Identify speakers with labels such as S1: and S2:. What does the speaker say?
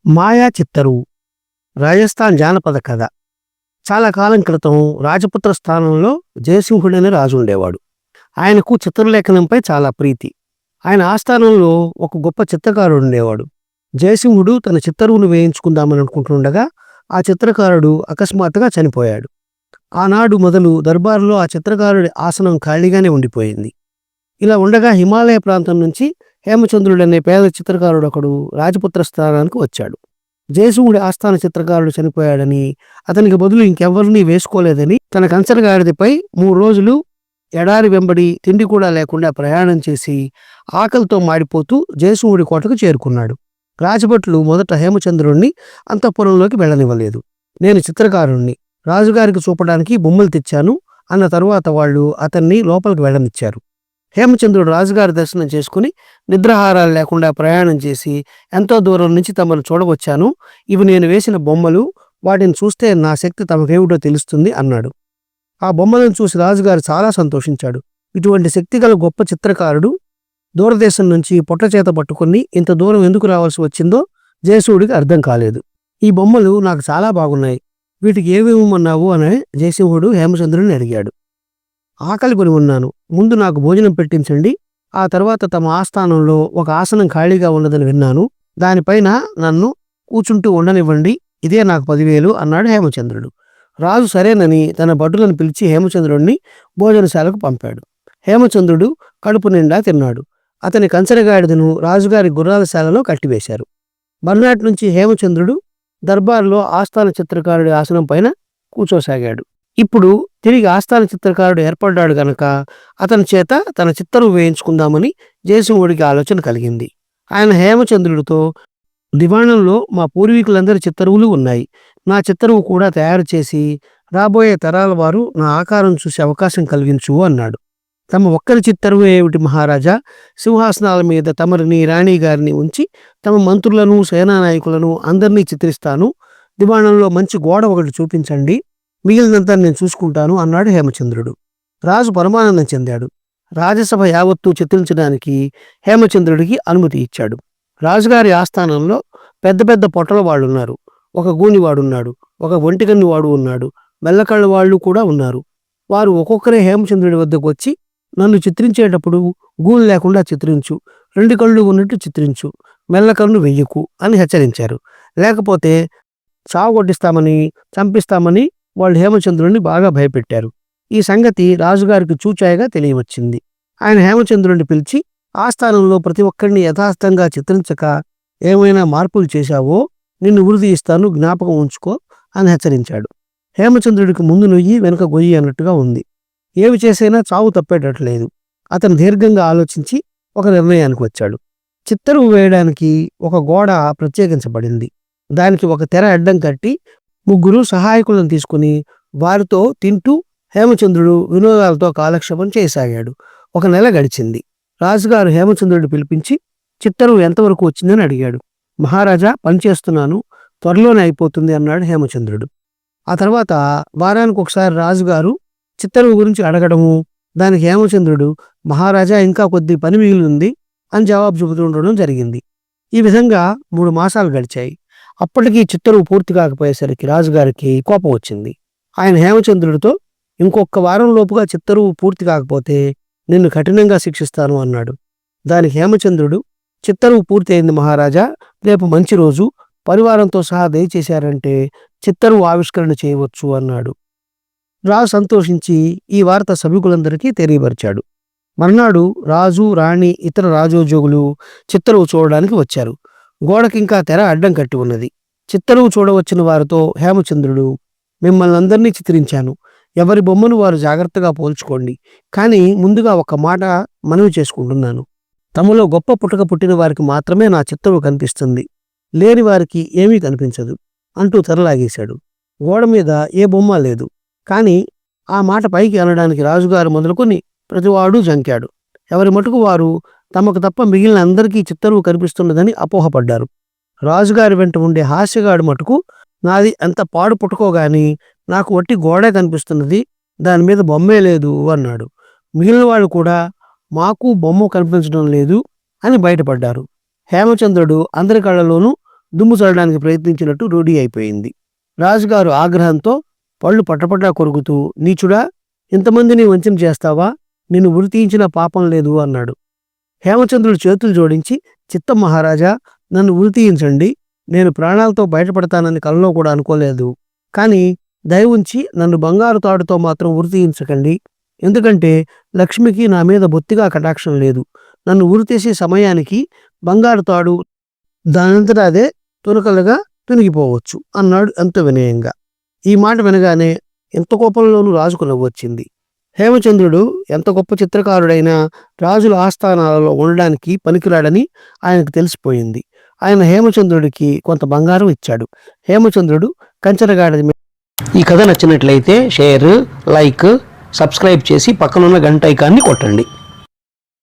S1: మాయా చిత్తరువు రాజస్థాన్ జానపద కథ. చాలా కాలం క్రితం రాజపుత్ర స్థానంలో జయసింహుడనే రాజు ఉండేవాడు. ఆయనకు చిత్రలేఖనంపై చాలా ప్రీతి. ఆయన ఆస్థానంలో ఒక గొప్ప చిత్రకారుడు ఉండేవాడు. జయసింహుడు తన చిత్తరువును వేయించుకుందామని అనుకుంటుండగా ఆ చిత్రకారుడు అకస్మాత్తుగా చనిపోయాడు. ఆనాడు మొదలు దర్బారులో ఆ చిత్రకారుడి ఆసనం ఖాళీగానే ఉండిపోయింది. ఇలా ఉండగా హిమాలయ ప్రాంతం నుంచి హేమచంద్రుడనే పేద చిత్రకారుడు ఒకడు రాజపుత్ర స్థానానికి వచ్చాడు. జయసింహుడి ఆస్థాన చిత్రకారుడు చనిపోయాడని, అతనికి బదులు ఇంకెవ్వరినీ వేసుకోలేదని తన కంచరగాడిదపై 3 రోజులు ఎడారి వెంబడి తిండి కూడా లేకుండా ప్రయాణం చేసి ఆకలితో మాడిపోతూ జయసింహుడి కోటకు చేరుకున్నాడు. రాజభట్లు మొదట హేమచంద్రుణ్ణి అంతఃపురంలోకి వెళ్ళనివ్వలేదు. నేను చిత్రకారుణ్ణి, రాజుగారికి చూపడానికి బొమ్మలు తెచ్చాను అన్న తరువాత వాళ్ళు అతన్ని లోపలికి వెళ్ళనిచ్చారు. హేమచంద్రుడు రాజుగారి దర్శనం చేసుకుని నిద్రాహారాలు లేకుండా ప్రయాణం చేసి ఎంతో దూరం నుంచి తమను చూడవచ్చాను. ఇవి నేను వేసిన బొమ్మలు, వాటిని చూస్తే నా శక్తి తమకేమిటో తెలుస్తుంది అన్నాడు. ఆ బొమ్మలను చూసి రాజుగారు చాలా సంతోషించాడు. ఇటువంటి శక్తిగల గొప్ప చిత్రకారుడు దూరదేశం నుంచి పొట్టచేత పట్టుకుని ఇంత దూరం ఎందుకు రావాల్సి వచ్చిందో జయసింహుడికి అర్థం కాలేదు. ఈ బొమ్మలు నాకు చాలా బాగున్నాయి, వీటికి ఏమేమన్నావు అని జయసింహుడు హేమచంద్రుడిని అడిగాడు. ఆకలి కొని ఉన్నాను, ముందు నాకు భోజనం పెట్టించండి, ఆ తర్వాత తమ ఆస్థానంలో ఒక ఆసనం ఖాళీగా ఉన్నదని విన్నాను, దానిపైన నన్ను కూర్చుంటూ ఉండనివ్వండి, ఇదే నాకు 10,000 అన్నాడు హేమచంద్రుడు. రాజు సరేనని తన భటులను పిలిచి హేమచంద్రుడిని భోజనశాలకు పంపాడు. హేమచంద్రుడు కడుపు నిండా తిన్నాడు. అతని కంచరగాడిదను రాజుగారి గుర్రాలశాలలో కట్టివేశారు. మర్నాటి నుంచి హేమచంద్రుడు దర్బార్లో ఆస్థాన చిత్రకారుడి ఆసనం పైన కూర్చోసాగాడు. ఇప్పుడు తిరిగి ఆస్థాన చిత్రకారుడు ఏర్పడ్డాడు గనక అతని చేత తన చిత్తరువు వేయించుకుందామని జయసింహుడికి ఆలోచన కలిగింది. ఆయన హేమచంద్రుడితో, దివాణంలో మా పూర్వీకులందరి చిత్తరువులు ఉన్నాయి, నా చిత్తరువు కూడా తయారు చేసి రాబోయే తరాల వారు నా ఆకారం చూసే అవకాశం కలిగించు అన్నాడు. తమ ఒక్కరి చిత్తరువు ఏమిటి మహారాజా, సింహాసనాల మీద తమరిని, రాణి గారిని ఉంచి తమ మంత్రులను, సేనానాయకులను అందరినీ చిత్రిస్తాను, దివాణంలో మంచి గోడ ఒకటి చూపించండి, మిగిలినంతా నేను చూసుకుంటాను అన్నాడు హేమచంద్రుడు. రాజు పరమానందం చెందాడు. రాజసభ యావత్తు చిత్రించడానికి హేమచంద్రుడికి అనుమతి ఇచ్చాడు. రాజుగారి ఆస్థానంలో పెద్ద పెద్ద పొట్టల వాళ్ళున్నారు, ఒక గూనివాడున్నాడు, ఒక ఒంటికన్ను వాడు ఉన్నాడు, మెల్లకళ్ళ వాళ్ళు కూడా ఉన్నారు. వారు ఒక్కొక్కరే హేమచంద్రుడి వద్దకు వచ్చి, నన్ను చిత్రించేటప్పుడు గూని లేకుండా చిత్రించు, 2 కళ్ళు ఉన్నట్టు చిత్రించు, మెల్లకన్ను వెయ్యకు అని హెచ్చరించారు. లేకపోతే చావగొట్టిస్తామని, చంపిస్తామని వాళ్ళు హేమచంద్రుడిని బాగా భయపెట్టారు. ఈ సంగతి రాజుగారికి చూచాయగా తెలియవచ్చింది. ఆయన హేమచంద్రుడిని పిలిచి, ఆస్థానంలో ప్రతి ఒక్కరిని యథార్థంగా చిత్రించక ఏమైనా మార్పులు చేశావో నిన్ను ఉరి ఇస్తాను, జ్ఞాపకం ఉంచుకో అని హెచ్చరించాడు. హేమచంద్రుడికి ముందు నొయ్యి వెనుక గొయ్యి అన్నట్టుగా ఉంది. ఏవి చేసైనా చావు తప్పేటట్లేదు. అతను దీర్ఘంగా ఆలోచించి ఒక నిర్ణయానికి వచ్చాడు. చిత్తరువు వేయడానికి ఒక గోడ ప్రత్యేకించబడింది. దానికి ఒక తెర అడ్డం కట్టి 3 సహాయకులను తీసుకుని వారితో తింటూ హేమచంద్రుడు వినోదాలతో కాలక్షేపం చేయసాగాడు. 1 నెల గడిచింది. రాజుగారు హేమచంద్రుడు పిలిపించి చిత్తరువు ఎంతవరకు వచ్చిందని అడిగాడు. మహారాజా, పనిచేస్తున్నాను, త్వరలోనే అయిపోతుంది అన్నాడు హేమచంద్రుడు. ఆ తర్వాత వారానికి ఒకసారి రాజుగారు చిత్తరువు గురించి అడగడము, దానికి హేమచంద్రుడు మహారాజా ఇంకా కొద్ది పని మిగిలింది అని జవాబు చెబుతుండడం జరిగింది. ఈ విధంగా 3 మాసాలు గడిచాయి. అప్పటికీ చిత్తరువు పూర్తి కాకపోయేసరికి రాజుగారికి కోపం వచ్చింది. ఆయన హేమచంద్రుడితో, ఇంకొక వారం లోపుగా చిత్తరువు పూర్తి కాకపోతే నిన్ను కఠినంగా శిక్షిస్తాను అన్నాడు. దానికి హేమచంద్రుడు, చిత్తరువు పూర్తి అయింది మహారాజా, రేపు మంచి రోజు, పరివారంతో సహా దయచేశారంటే చిత్తరువు ఆవిష్కరణ చేయవచ్చు అన్నాడు. రాజు సంతోషించి ఈ వార్త సభికులందరికీ తెలియపరిచాడు. మర్నాడు రాజు, రాణి, ఇతర రాజోద్యోగులు చిత్తరువు చూడడానికి వచ్చారు. గోడకింకా తెర అడ్డం కట్టి ఉన్నది. చిత్తరువు చూడవచ్చిన వారితో హేమచంద్రుడు, మిమ్మల్ని అందరినీ చిత్రించాను, ఎవరి బొమ్మను వారు జాగ్రత్తగా పోల్చుకోండి, కానీ ముందుగా ఒక మాట మనవి చేసుకుంటున్నాను, తమలో గొప్ప పుట్టుక పుట్టిన వారికి మాత్రమే నా చిత్తరువు కనిపిస్తుంది, లేని వారికి ఏమీ కనిపించదు అంటూ తెరలాగేశాడు. గోడ మీద ఏ బొమ్మ లేదు. కానీ ఆ మాట పైకి అనడానికి రాజుగారు మొదలుకొని ప్రతివాడు జంకాడు. ఎవరి మటుకు వారు తమకు తప్ప మిగిలిన అందరికీ చిత్తరువు కనిపిస్తున్నదని అపోహపడ్డారు. రాజుగారి వెంట ఉండే హాస్యగాడు మటుకు, నాది ఎంత పాడు పుట్టుకోగాని నాకు వట్టి గోడే కనిపిస్తున్నది, దాని మీద బొమ్మే లేదు అన్నాడు. మిగిలిన వాళ్ళు కూడా మాకు బొమ్మ కనిపించడం లేదు అని బయటపడ్డారు. హేమచంద్రుడు అందరి కళ్ళలోనూ దుమ్ము చల్లడానికి ప్రయత్నించినట్టు రూఢి అయిపోయింది. రాజుగారు ఆగ్రహంతో పళ్ళు పటపటా కొరుకుతూ, నీచుడా, ఇంతమందిని వంచన చేస్తావా? నిన్ను ఉరి తీయించిన పాపం లేదు అన్నాడు. హేమచంద్రుడు చేతులు జోడించి, చిత్తం మహారాజా, నన్ను ఉరి తీయించండి. నేను ప్రాణాలతో బయటపడతానని కలలో కూడా అనుకోలేదు. కానీ దయ ఉంచి నన్ను బంగారు తాడుతో మాత్రం ఉరి తీయించకండి. ఎందుకంటే లక్ష్మికి నా మీద బొత్తిగా కటాక్షం లేదు. నన్ను ఉరి తీసే సమయానికి బంగారు తాడు దానంతటా అదే తునకలుగా తునిగిపోవచ్చు అన్నాడు ఎంతో వినయంగా. ఈ మాట వినగానే ఎంత కోపంలోనూ రాజుకు నవ్వొచ్చింది. హేమచంద్రుడు ఎంత గొప్ప చిత్రకారుడైనా రాజుల ఆస్థానాలలో ఉండడానికి పనికిరాడని ఆయనకు తెలిసిపోయింది. ఆయన హేమచంద్రుడికి కొంత బంగారం ఇచ్చాడు. హేమచంద్రుడు కంచరగాడిద. ఈ కథ నచ్చినట్లయితే షేర్, లైక్, సబ్స్క్రైబ్ చేసి పక్కనున్న గంట ఐకాన్ని కొట్టండి.